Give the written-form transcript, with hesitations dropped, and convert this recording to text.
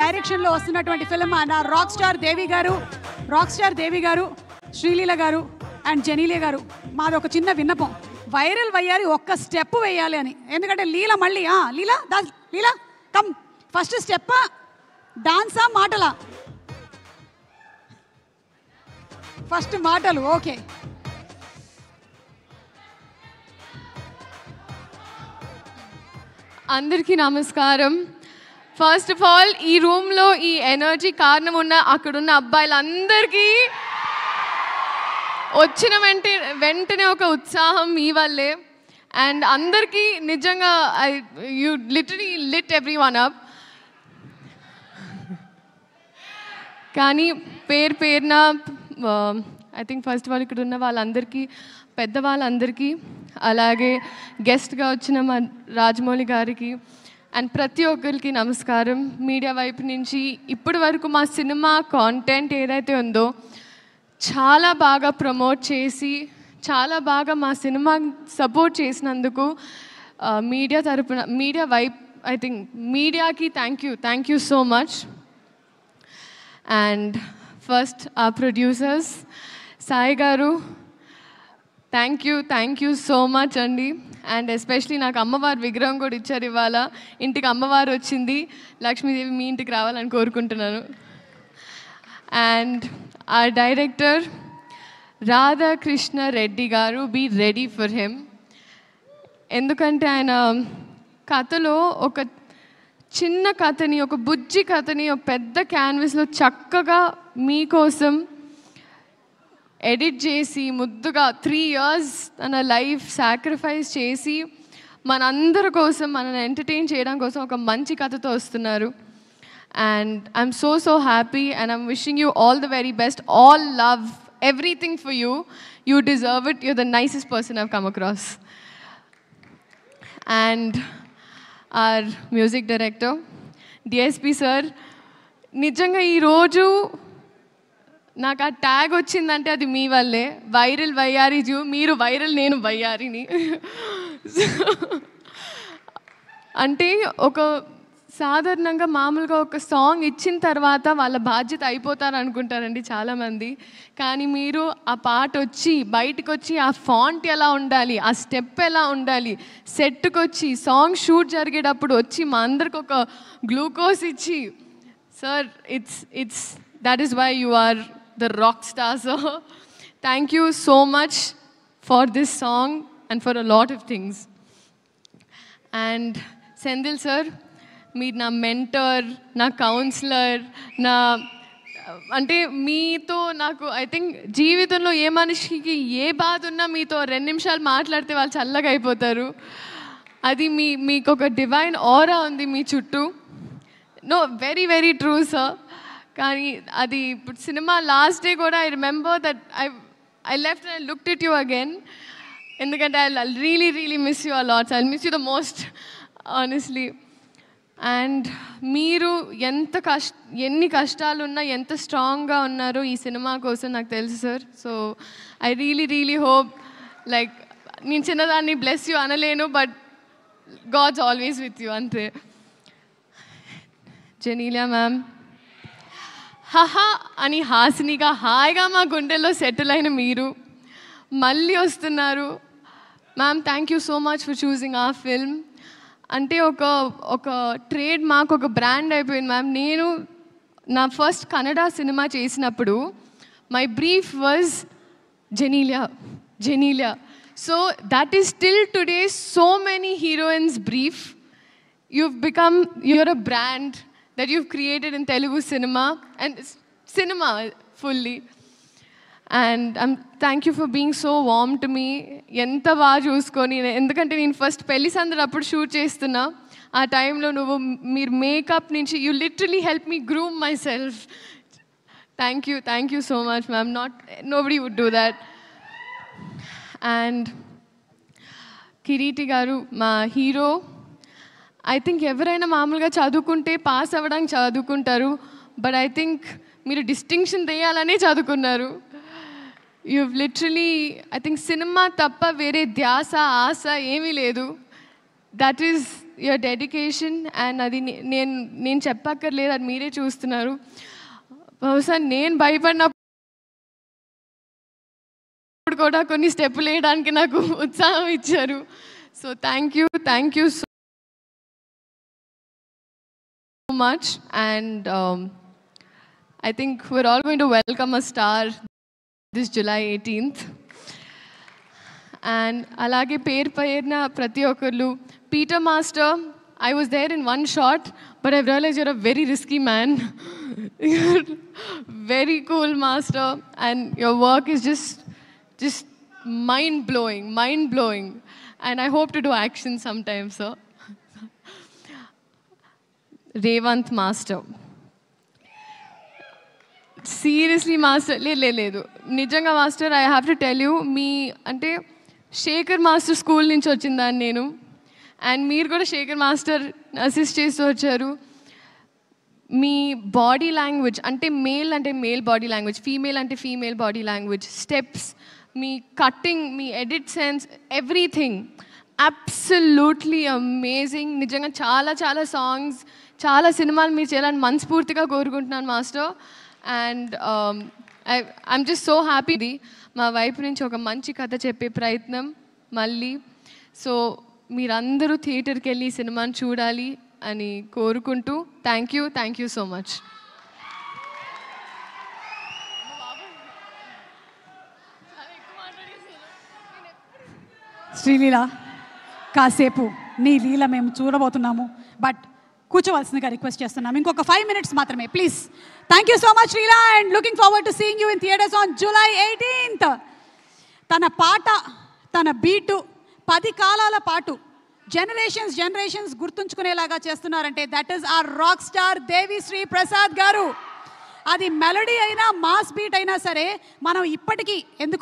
డైరెక్షన్లో వస్తున్నటువంటి ఫిల్మ్ నా రాక్ స్టార్ దేవి గారు శ్రీలీల గారు అండ్ జెనీలియా గారు మాది ఒక చిన్న విన్నపం. వైరల్ వయ్యారి ఒక్క స్టెప్ వేయాలి అని. ఎందుకంటే లీల మళ్ళీ లీలా కమ్ ఫస్ట్ స్టెప్ డాన్సా మాటలా? ఫస్ట్ మాటలు. ఓకే. అందరికీ నమస్కారం. ఫస్ట్ ఆఫ్ ఆల్ ఈ రూమ్లో ఈ ఎనర్జీ కారణం ఉన్న అక్కడున్న అబ్బాయిలందరికీ వచ్చిన వెంటనే ఒక ఉత్సాహం మీ వల్లే. అండ్ అందరికీ నిజంగా you literally lit everyone up. కానీ పేరున ఐ థింక్ ఫస్ట్ వాళ్ళు ఇక్కడ ఉన్న వాళ్ళందరికీ, పెద్దవాళ్ళందరికీ, అలాగే గెస్ట్గా వచ్చిన మా రాజమౌళి గారికి అండ్ ప్రతి ఒక్కరికి నమస్కారం. మీడియా వైపు నుంచి ఇప్పటి వరకు మా సినిమా కాంటెంట్ ఏదైతే ఉందో చాలా బాగా ప్రమోట్ చేసి చాలా బాగా మా సినిమా సపోర్ట్ చేసినందుకు మీడియా వైపు ఐ థింక్ మీడియాకి thank you so much. And first ఆ ప్రొడ్యూసర్స్ సాయి గారు థ్యాంక్ యూ సో మచ్ అండి. అండ్ ఎస్పెషలీ నాకు అమ్మవారి విగ్రహం కూడా ఇచ్చారు ఇవాళ. ఇంటికి అమ్మవారు వచ్చింది, లక్ష్మీదేవి మీ ఇంటికి రావాలని కోరుకుంటున్నాను. అండ్ ఆ డైరెక్టర్ రాధాకృష్ణ రెడ్డి గారు, బీ రెడీ ఫర్ హిమ్. ఎందుకంటే ఆయన కథలో ఒక చిన్న కథని, ఒక బుజ్జి కథని ఒక పెద్ద క్యాన్వస్లో చక్కగా మీకోసం ఎడిట్ చేసి ముద్దుగా 3 years తన లైఫ్ సాక్రిఫైస్ చేసి మనందరి కోసం, మనల్ని ఎంటర్టైన్ చేయడం కోసం ఒక మంచి కథతో వస్తున్నారు. And I'm so happy and I'm wishing you all the very best. All love, everything for you. You deserve it. You're the nicest person I've come across. And our music director DSP sir, నిజంగా ఈరోజు నాకు ఆ tag వచ్చిందంటే అది మీ వల్లే. Viral వయ్యారి zoo, మీరు viral, నేను వయ్యారిని. అంటే ఒక సాధారణంగా మామూలుగా ఒక సాంగ్ ఇచ్చిన తర్వాత వాళ్ళ బాధ్యత అయిపోతారు అనుకుంటారండి చాలామంది. కానీ మీరు ఆ పాట వచ్చి బయటకు వచ్చి ఆ ఫాంట్ ఎలా ఉండాలి, ఆ స్టెప్ ఎలా ఉండాలి, సెట్కి వచ్చి సాంగ్ షూట్ జరిగేటప్పుడు వచ్చి మా అందరికి ఒక గ్లూకోజ్ ఇచ్చి, sir it's that is why you are the rock star. So thank you so much for this song and for a lot of things. And Sendil sir, మీరు నా మెంటర్, నా councillor, నా అంటే మీతో నాకు ఐ థింక్ జీవితంలో ఏ మనిషికి ఏ బాధ ఉన్నా మీతో 2 నిమిషాలు మాట్లాడితే వాళ్ళు చల్లగా అయిపోతారు. అది మీకు ఒక డివైన్ ఆరా ఉంది మీ చుట్టూ. No, very true sir. కానీ అది ఇప్పుడు సినిమా లాస్ట్ డే కూడా I remember that I left and I looked at you again. ఎందుకంటే I really miss you a lot. I miss you the most honestly. And మీరు ఎన్ని కష్టాలున్నా ఎంత స్ట్రాంగ్గా ఉన్నారో ఈ సినిమా కోసం నాకు తెలుసు sir. So I really hope, like నేను చిన్నదాన్ని బ్లెస్ యూ అనలేను, but god's always with you అంతే. జెనీలియా మ్యామ్, హహా అని హాసినిగా హాయిగా మా గుండెల్లో సెటిల్ అయిన మీరు మళ్ళీ వస్తున్నారు. Ma'am, thank you so much for choosing ఆ ఫిల్మ్. అంటే ఒక ట్రేడ్ మార్క్, ఒక బ్రాండ్ అయిపోయింది మ్యామ్. నేను నా ఫస్ట్ కన్నడ సినిమా చేసినప్పుడు my brief was Genelia. So that is still today so many heroines brief. you're a brand that you've created in Telugu cinema and cinema fully. And thank you for being so warm to me. ఎంత బాగా చూసుకొని, ఎందుకంటే నేను first పెళ్లి సందడి అప్పుడు shoot చేస్తున్నా. ఆ టైంలో మీరు మేకప్ నుంచి you literally help me groom myself. Thank you so much ma'am. Nobody would do that. And Kiriti garu, మా హీరో. ఐ థింక్ ఎవరైనా మామూలుగా చదువుకుంటే పాస్ అవ్వడానికి చదువుకుంటారు, బట్ ఐ థింక్ మీరు డిస్టింక్షన్ తెయాలనే చదువుకున్నారు. you've literally, I think, cinema tappa vere dhyasa aasa emi ledu. That is your dedication and అది నేను చెప్పక్కర్లేదు, అది మీరే చూస్తున్నారు. బహుశా నేను భయపడినప్పుడు కూడా కొన్ని స్టెప్పులు వేయడానికి నాకు ఉత్సాహం ఇచ్చారు. So thank you so much. And I think we're all going to welcome a star this July 18th. And alage పేరున ప్రతి ఒక్కరు, Peter Master, I was there in one shot, but I've realized you're a very risky man. You're very cool, Master, and your work is just mind-blowing. And I hope to do action sometime, sir. Revant Master. Seriously master, లేదు నిజంగా master, I have to tell you, మీ అంటే Shekhar master school నుంచి వచ్చిందాన్ని నేను, and మీరు కూడా Shekhar master assist చేస్తూ వచ్చారు. మీ బాడీ లాంగ్వేజ్ అంటే మేల్ బాడీ లాంగ్వేజ్, ఫీమేల్ అంటే ఫీమేల్ బాడీ లాంగ్వేజ్, స్టెప్స్, మీ కట్టింగ్, మీ edit sense, everything absolutely amazing. నిజంగా చాలా సాంగ్స్, చాలా సినిమాలు మీరు చేయాలని మనస్ఫూర్తిగా కోరుకుంటున్నాను master. And I'm just so happy. మా వైపు నుంచి ఒక మంచి కథ చెప్పే ప్రయత్నం మళ్ళీ. సో మీరందరూ థియేటర్కి వెళ్ళి ఈ సినిమాని చూడాలి అని కోరుకుంటూ thank you so much. Sreeleela, కాసేపు నీ లీల మేము చూడబోతున్నాము, బట్ కూర్చోవలసిందిగా రిక్వెస్ట్ చేస్తున్నాం. ఇంకొక 5 minutes మాత్రమే please. Thank you so much Leela, and looking forward to seeing you in theatres on July 18th. తన పాట, తన బీటు 10 కాలాల పాటు జనరేషన్స్ గుర్తుంచుకునేలాగా చేస్తున్నారంటే that is our rock star Devi Sri Prasad garu. అది మెలడీ అయినా మాస్ బీట్ అయినా సరే మనం ఇప్పటికీ ఎందుకు